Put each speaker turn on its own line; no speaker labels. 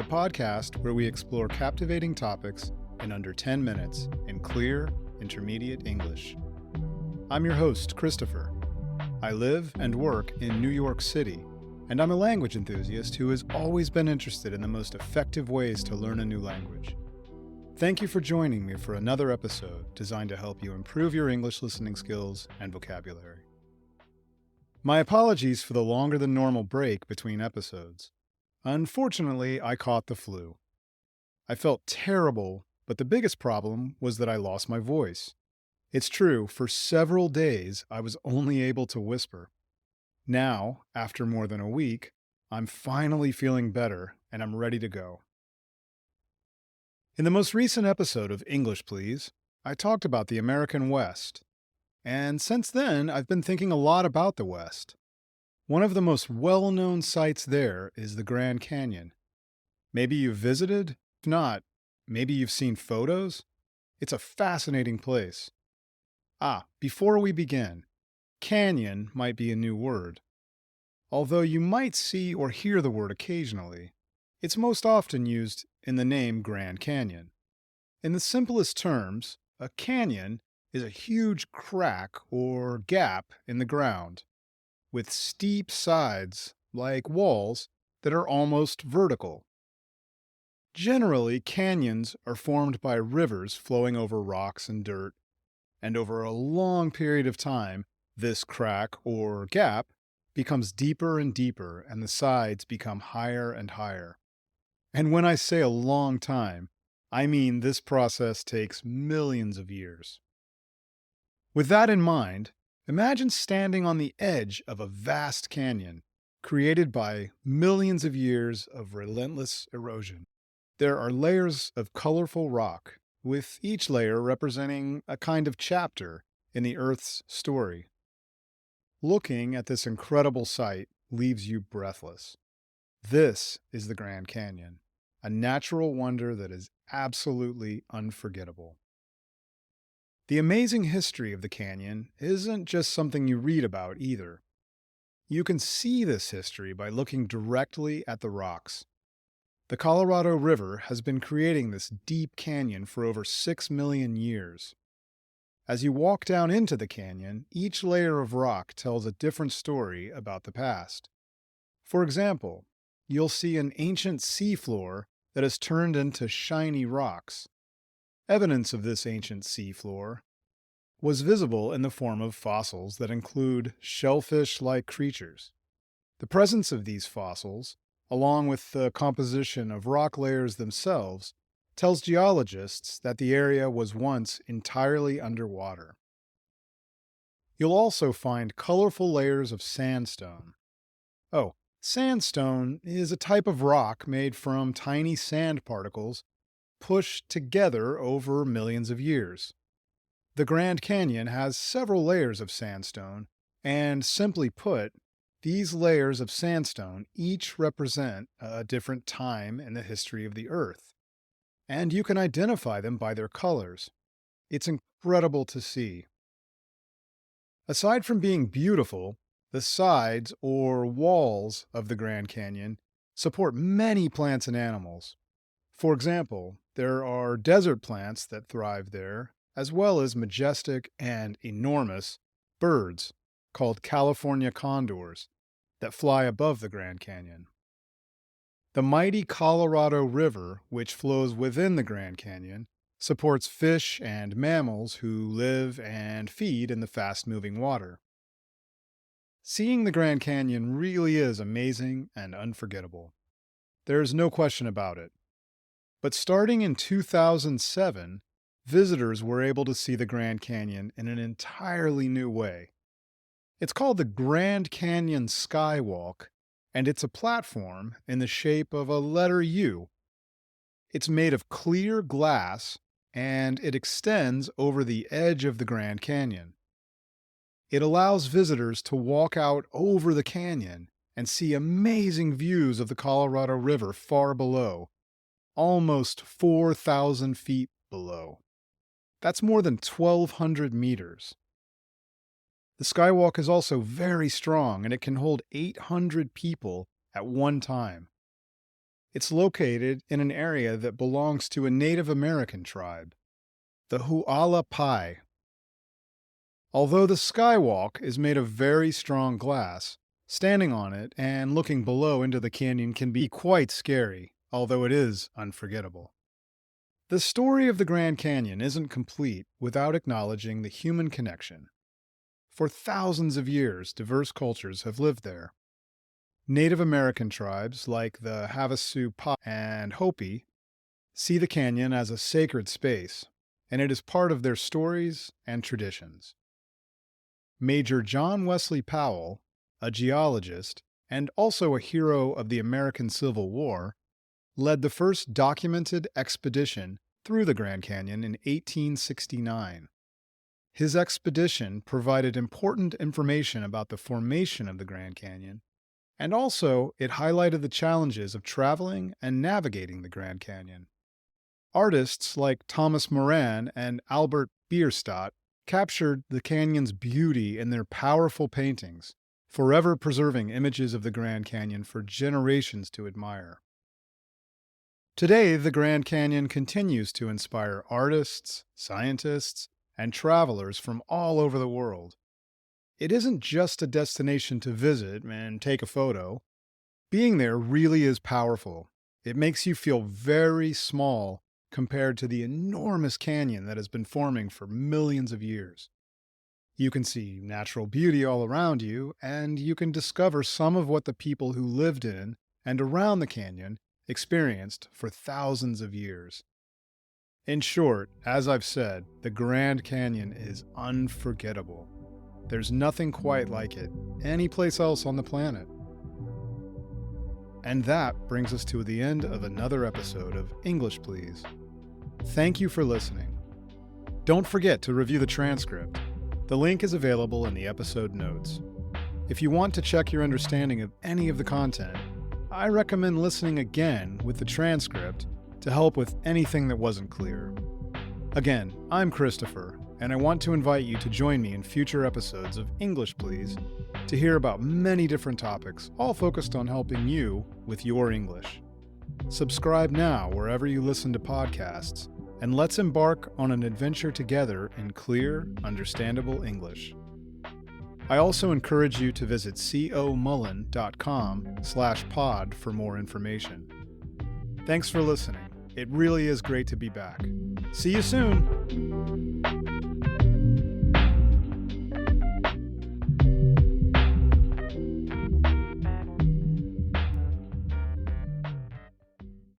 podcast where we explore captivating topics in under 10 minutes in clear, intermediate English. I'm your host, Christopher. I live and work in New York City, and I'm a language enthusiast who has always been interested in the most effective ways to learn a new language. Thank you for joining me for another episode designed to help you improve your English listening skills and vocabulary. My apologies for the longer than normal break between episodes. Unfortunately, I caught the flu. I felt terrible, but the biggest problem was that I lost my voice. It's true, for several days I was only able to whisper. Now, after more than a week, I'm finally feeling better and I'm ready to go. In the most recent episode of English Please, I talked about the American West. And since then, I've been thinking a lot about the West. One of the most well-known sites there is the Grand Canyon. Maybe you've visited? If not, maybe you've seen photos? It's a fascinating place. Before we begin, canyon might be a new word. Although you might see or hear the word occasionally, it's most often used in the name Grand Canyon. In the simplest terms, a canyon is a huge crack or gap in the ground, with steep sides, like walls, that are almost vertical. Generally, canyons are formed by rivers flowing over rocks and dirt, and over a long period of time, this crack or gap becomes deeper and deeper, and the sides become higher and higher. And when I say a long time, I mean this process takes millions of years. With that in mind, imagine standing on the edge of a vast canyon, created by millions of years of relentless erosion. There are layers of colorful rock, with each layer representing a kind of chapter in the Earth's story. Looking at this incredible sight leaves you breathless. This is the Grand Canyon, a natural wonder that is absolutely unforgettable. The amazing history of the canyon isn't just something you read about either. You can see this history by looking directly at the rocks. The Colorado River has been creating this deep canyon for over 6 million years. As you walk down into the canyon, each layer of rock tells a different story about the past. For example, you'll see an ancient seafloor that has turned into shiny rocks. Evidence of this ancient seafloor was visible in the form of fossils that include shellfish-like creatures. The presence of these fossils, along with the composition of rock layers themselves, tells geologists that the area was once entirely underwater. You'll also find colorful layers of sandstone. Sandstone is a type of rock made from tiny sand particles pushed together over millions of years. The Grand Canyon has several layers of sandstone, and simply put, these layers of sandstone each represent a different time in the history of the Earth, and you can identify them by their colors. It's incredible to see. Aside from being beautiful, the sides or walls of the Grand Canyon support many plants and animals. For example, there are desert plants that thrive there, as well as majestic and enormous birds called California condors that fly above the Grand Canyon. The mighty Colorado River, which flows within the Grand Canyon, supports fish and mammals who live and feed in the fast-moving water. Seeing the Grand Canyon really is amazing and unforgettable. There's no question about it. But starting in 2007, visitors were able to see the Grand Canyon in an entirely new way. It's called the Grand Canyon Skywalk, and it's a platform in the shape of a letter U. It's made of clear glass, and it extends over the edge of the Grand Canyon. It allows visitors to walk out over the canyon and see amazing views of the Colorado River far below, almost 4,000 feet below. That's more than 1,200 meters. The skywalk is also very strong, and it can hold 800 people at one time. It's located in an area that belongs to a Native American tribe, the Hualapai. Although the skywalk is made of very strong glass, standing on it and looking below into the canyon can be quite scary, although it is unforgettable. The story of the Grand Canyon isn't complete without acknowledging the human connection. For thousands of years, diverse cultures have lived there. Native American tribes like the Havasu Pa and Hopi see the canyon as a sacred space, and it is part of their stories and traditions. Major John Wesley Powell, a geologist and also a hero of the American Civil War, led the first documented expedition through the Grand Canyon in 1869. His expedition provided important information about the formation of the Grand Canyon, and also it highlighted the challenges of traveling and navigating the Grand Canyon. Artists like Thomas Moran and Albert Bierstadt captured the canyon's beauty in their powerful paintings, forever preserving images of the Grand Canyon for generations to admire. Today, the Grand Canyon continues to inspire artists, scientists, and travelers from all over the world. It isn't just a destination to visit and take a photo. Being there really is powerful. It makes you feel very small compared to the enormous canyon that has been forming for millions of years. You can see natural beauty all around you, and you can discover some of what the people who lived in and around the canyon experienced for thousands of years. In short, as I've said, the Grand Canyon is unforgettable. There's nothing quite like it anyplace else on the planet. And that brings us to the end of another episode of English Please. Thank you for listening. Don't forget to review the transcript. The link is available in the episode notes. If you want to check your understanding of any of the content, I recommend listening again with the transcript to help with anything that wasn't clear. Again, I'm Christopher, and I want to invite you to join me in future episodes of English Please to hear about many different topics, all focused on helping you with your English. Subscribe now wherever you listen to podcasts, and let's embark on an adventure together in clear, understandable English. I also encourage you to visit comullen.com/pod for more information. Thanks for listening. It really is great to be back. See you soon!